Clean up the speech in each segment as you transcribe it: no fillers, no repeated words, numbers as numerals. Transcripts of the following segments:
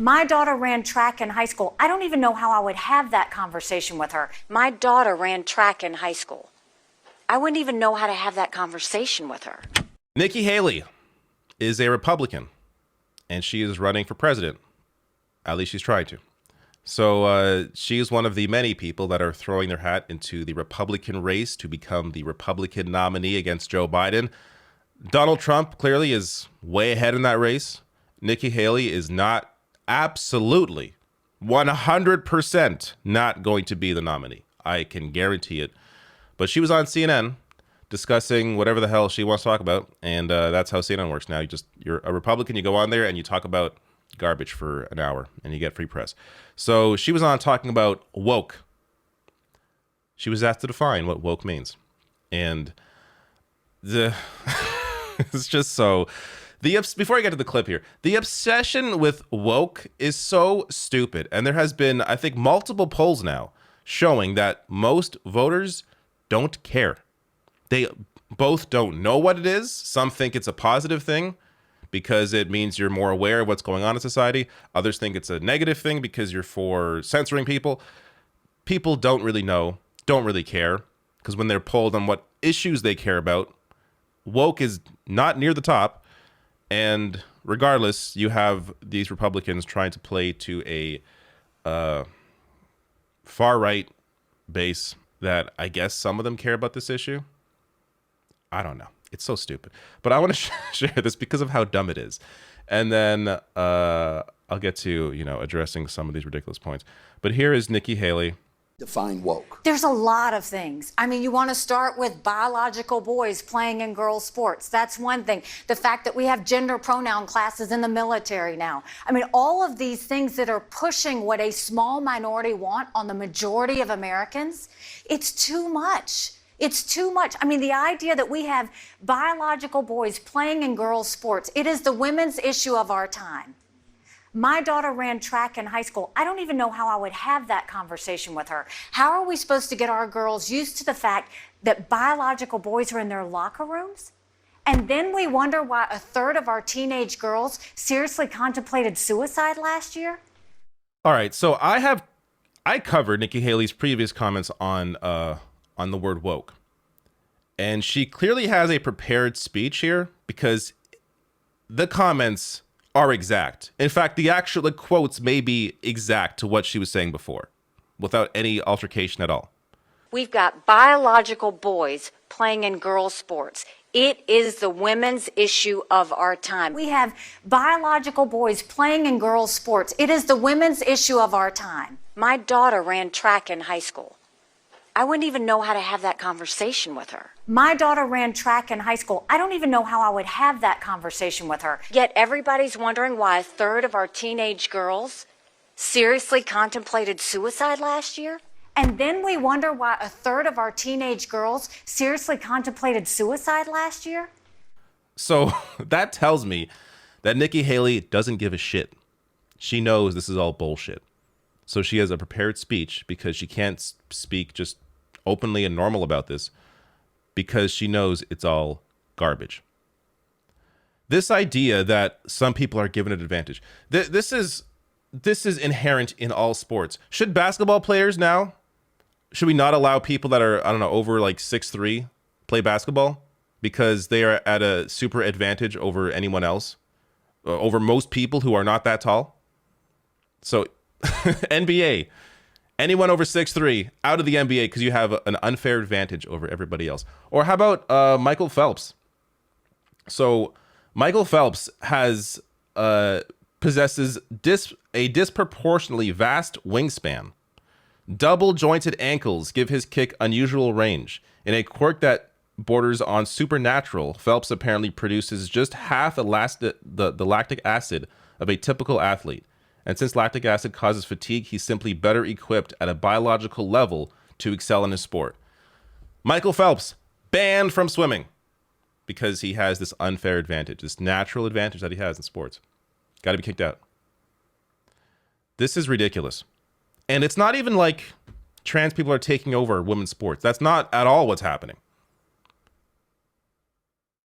My daughter ran track in high school. I don't even know how I would have that conversation with her. My daughter ran track in high school. I wouldn't even know how to have that conversation with her. Nikki Haley is a Republican, and she is running for president. At least she's trying to. So she is one of the many people that are throwing their hat into the Republican race to become the Republican nominee against Joe Biden. Donald Trump clearly is way ahead in that race. Nikki Haley is not, absolutely 100% not going to be the nominee. I can guarantee it. But she was on CNN discussing whatever the hell she wants to talk about. And that's how CNN works now. You're a Republican, you go on there and you talk about garbage for an hour and you get free press. So she was on talking about woke. She was asked to define what woke means. And it's just so... Before I get to the clip here, the obsession with woke is so stupid. And there has been, I think, multiple polls now showing that most voters don't care. They both don't know what it is. Some think it's a positive thing because it means you're more aware of what's going on in society. Others think it's a negative thing because you're for censoring people. People don't really know, don't really care, because when they're polled on what issues they care about, woke is not near the top. And regardless, you have these Republicans trying to play to a far-right base that I guess some of them care about this issue. I don't know. It's so stupid. But I want to share this because of how dumb it is. And then I'll get to, addressing some of these ridiculous points. But here is Nikki Haley. Define woke. There's a lot of things. I mean, you want to start with biological boys playing in girls' sports. That's one thing. The fact that we have gender pronoun classes in the military now. I mean, all of these things that are pushing what a small minority want on the majority of Americans, it's too much. It's too much. I mean, the idea that we have biological boys playing in girls' sports, it is the women's issue of our time. My daughter ran track in high school. I don't even know how I would have that conversation with her. How are we supposed to get our girls used to the fact that biological boys are in their locker rooms? And then we wonder why a third of our teenage girls seriously contemplated suicide last year? All right, so I covered Nikki Haley's previous comments on the word woke. And she clearly has a prepared speech here because the comments are exact. In fact, the actual quotes may be exact to what she was saying before without any altercation at all. We've got biological boys playing in girls' sports. It is the women's issue of our time. We have biological boys playing in girls' sports. It is the women's issue of our time. My daughter ran track in high school. I wouldn't even know how to have that conversation with her. My daughter ran track in high school. I don't even know how I would have that conversation with her. Yet everybody's wondering why a third of our teenage girls seriously contemplated suicide last year. And then we wonder why a third of our teenage girls seriously contemplated suicide last year. So that tells me that Nikki Haley doesn't give a shit. She knows this is all bullshit. So she has a prepared speech because she can't speak just openly and normal about this because she knows it's all garbage. This idea that some people are given an advantage, this is inherent in all sports. Should basketball players now, should we not allow people that are, I don't know, over like 6'3" play basketball because they are at a super advantage over anyone else, over most people who are not that tall? So NBA, anyone over 6'3" out of the NBA because you have an unfair advantage over everybody else. Or how about Michael Phelps? So Michael Phelps possesses a disproportionately vast wingspan. Double jointed ankles give his kick unusual range. In a quirk that borders on supernatural, Phelps apparently produces just half the lactic acid of a typical athlete. And since lactic acid causes fatigue, he's simply better equipped at a biological level to excel in his sport. Michael Phelps, banned from swimming because he has this unfair advantage, this natural advantage that he has in sports. Got to be kicked out. This is ridiculous. And it's not even like trans people are taking over women's sports. That's not at all what's happening.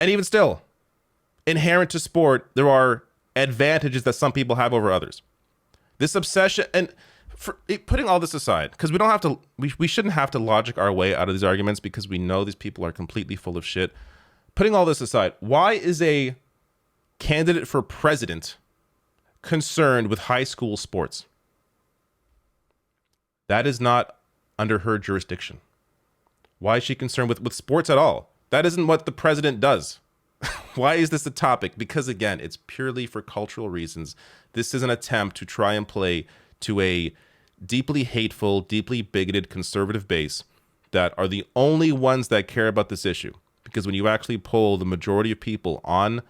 And even still, inherent to sport, there are advantages that some people have over others. This obsession, and putting all this aside, because we don't have to, we shouldn't have to logic our way out of these arguments because we know these people are completely full of shit. Putting all this aside, why is a candidate for president concerned with high school sports? That is not under her jurisdiction. Why is she concerned with sports at all? That isn't what the president does. Why is this a topic? Because again, it's purely for cultural reasons. This is an attempt to try and play to a deeply hateful, deeply bigoted conservative base that are the only ones that care about this issue. Because when you actually poll the majority of people on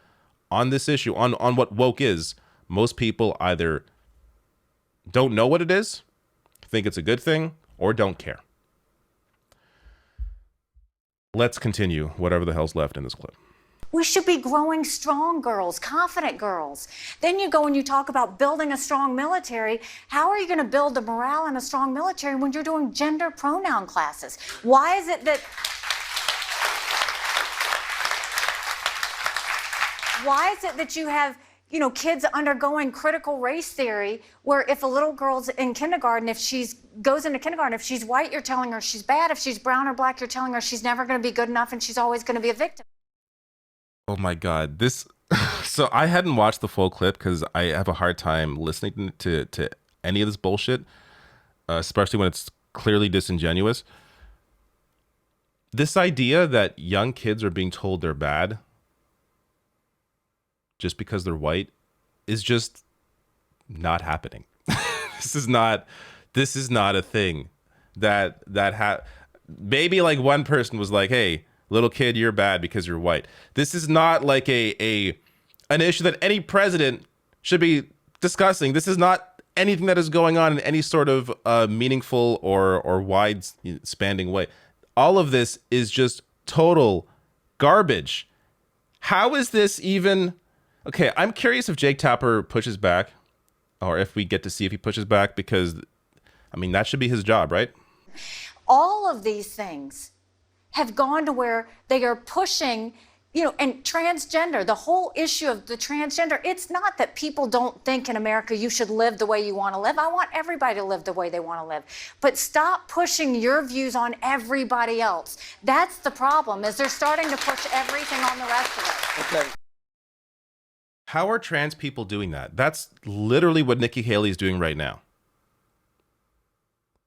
this issue, on what woke is, most people either don't know what it is, think it's a good thing, or don't care. Let's continue whatever the hell's left in this clip. We should be growing strong girls, confident girls. Then you go and you talk about building a strong military. How are you going to build the morale in a strong military when you're doing gender pronoun classes? Why is it that you have, you know, kids undergoing critical race theory where if a little girl's in kindergarten, if she's goes into kindergarten, if she's white, you're telling her she's bad. If she's brown or black, you're telling her she's never going to be good enough and she's always going to be a victim. Oh my God. This, so I hadn't watched the full clip because I have a hard time listening to any of this bullshit, especially when it's clearly disingenuous. This idea that young kids are being told they're bad just because they're white is just not happening. This is not a thing maybe like one person was like, hey, little kid, you're bad because you're white. This is not like an issue that any president should be discussing. This is not anything that is going on in any sort of meaningful or wide spanning way. All of this is just total garbage. How is this even... Okay, I'm curious if Jake Tapper pushes back, or if we get to see if he pushes back, because, I mean, that should be his job, right? All of these things have gone to where they are pushing, you know, and transgender, the whole issue of the transgender, it's not that people don't think in America you should live the way you want to live. I want everybody to live the way they want to live. But stop pushing your views on everybody else. That's the problem, is they're starting to push everything on the rest of us. Okay. How are trans people doing that? That's literally what Nikki Haley is doing right now.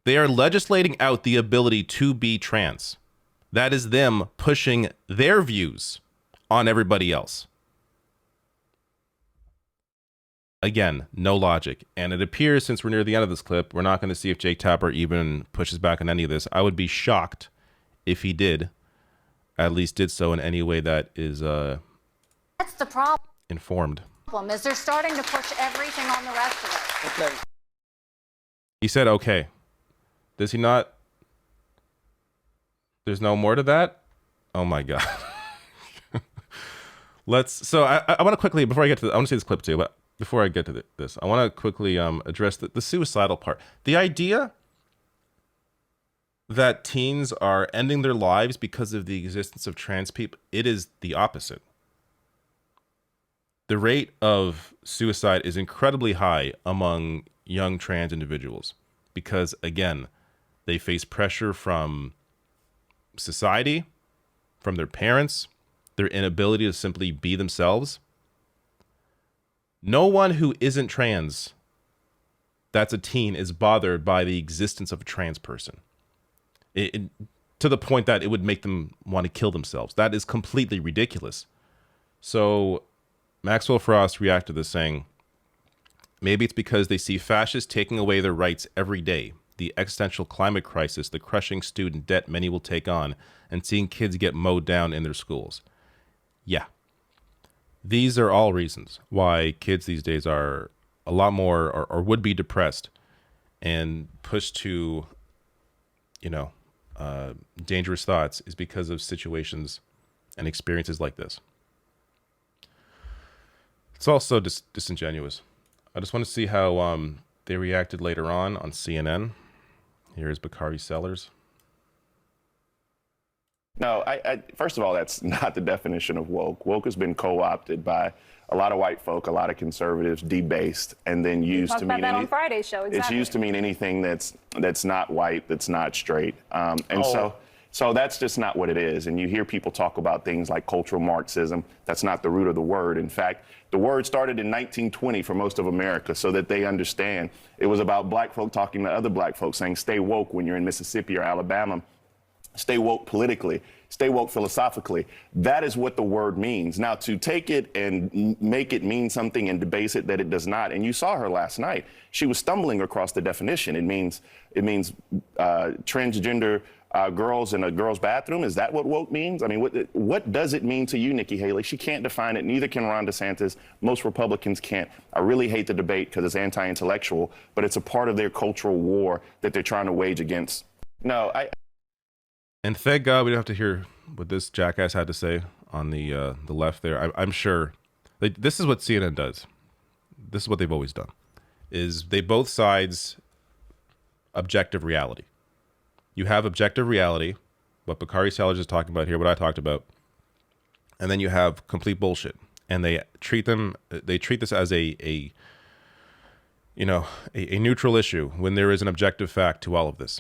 They are legislating out the ability to be trans. That is them pushing their views on everybody else. Again, no logic. And it appears, since we're near the end of this clip, we're not going to see if Jake Tapper even pushes back on any of this. I would be shocked if he did, at least did so in any way that is That's the problem. Informed. Is they're starting to push everything on the rest of us. Okay. He said, okay. Does he not? There's no more to that? Oh my God. So I want to quickly, before I get to I want to see this clip too, but before I get to this, I want to quickly address the suicidal part. The idea that teens are ending their lives because of the existence of trans people, it is the opposite. The rate of suicide is incredibly high among young trans individuals because, again, they face pressure from society, from their parents, their inability to simply be themselves. No one who isn't trans, that's a teen, is bothered by the existence of a trans person. To the point that it would make them want to kill themselves. That is completely ridiculous. So Maxwell Frost reacted to this saying, maybe it's because they see fascists taking away their rights every day, the existential climate crisis, the crushing student debt many will take on, and seeing kids get mowed down in their schools. Yeah. These are all reasons why kids these days are a lot more or would be depressed and pushed to, dangerous thoughts, is because of situations and experiences like this. It's also disingenuous. I just want to see how they reacted later on CNN. Here's Bakari Sellers. No, first of all, that's not the definition of woke. Woke has been co-opted by a lot of white folk, a lot of conservatives, debased, and then used Talked to about mean that on Friday's show. Exactly. It's used to mean anything that's not white, that's not straight, so that's just not what it is. And you hear people talk about things like cultural Marxism. That's not the root of the word. In fact, the word started in 1920 for most of America, so that they understand. It was about black folk talking to other black folks, saying, "Stay woke" when you're in Mississippi or Alabama. Stay woke politically, stay woke philosophically. That is what the word means. Now, to take it and make it mean something and debase it that it does not, and you saw her last night, she was stumbling across the definition. It means transgender girls in a girl's bathroom. Is that what woke means? I mean, what does it mean to you, Nikki Haley? She can't define it. Neither can Ron DeSantis. Most Republicans can't. I really hate the debate because it's anti-intellectual, but it's a part of their cultural war that they're trying to wage against. No, And thank God we don't have to hear what this jackass had to say on the left there. I'm sure this is what CNN does. This is what they've always done, is they both sides objective reality. You have objective reality, what Bakari Sellers is talking about here, what I talked about, and then you have complete bullshit. And they treat this as a neutral issue when there is an objective fact to all of this.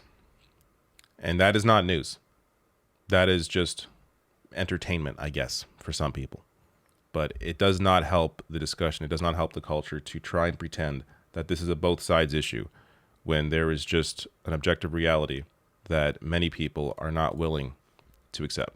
And that is not news. That is just entertainment, I guess, for some people. But it does not help the discussion. It does not help the culture to try and pretend that this is a both sides issue when there is just an objective reality that many people are not willing to accept.